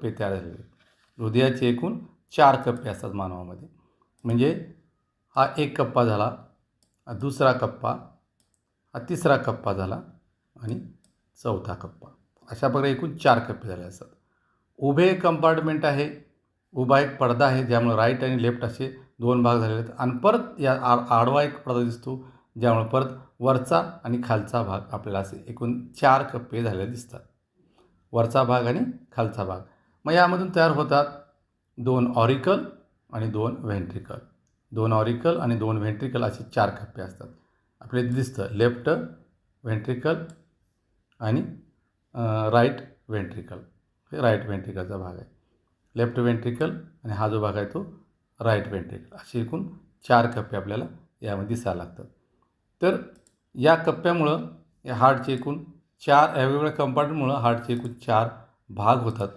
कप्पे तयार झालेले आहेत. हृदयाचे एकूण 4 कप्पे असतात मानवामध्ये. म्हणजे हा एक कप्पा झाला, हा दुसरा कप्पा, हा तिसरा कप्पा झाला आणि चौथा कप्पा. अशा प्रकारे एकूण 4 कप्पे झाले असतात. उभे कंपार्टमेंट आहे. उभा एक पडदा आहे, ज्यामुळे राईट आणि लेफ्ट असे 2 भाग झालेले आहेत आणि परत या आडवा एक पडदा दिसतो, ज्यामुळे परत वरचा आणि खालचा भाग आपल्याला असे एकूण 4 कप्पे झालेले दिसतात. वरचा भाग आणि खालचा भाग. मग यामधून तयार होतात 2 ऑरिकल आणि 2 व्हेंट्रिकल. 2 ऑरिकल आणि 2 व्हेंट्रिकल असे 4 कप्पे असतात. आपल्याला इथे दिसतं लेफ्ट व्हेंट्रिकल आणि राईट व्हेंट्रिकल. हे राईट व्हेंट्रिकलचा भाग आहे. लेफ्ट व्हेंट्रिकल आणि हा जो भाग आहे तो राईट व्हेंट्रिकल. असे एकूण 4 कप्पे आपल्याला यामध्ये दिसायला लागतात. तर या कप्प्यामुळं या हार्टचे एकूण 4 वेगवेगळ्या कंपार्टमेंटमुळं हार्टचे एकूण 4 भाग होतात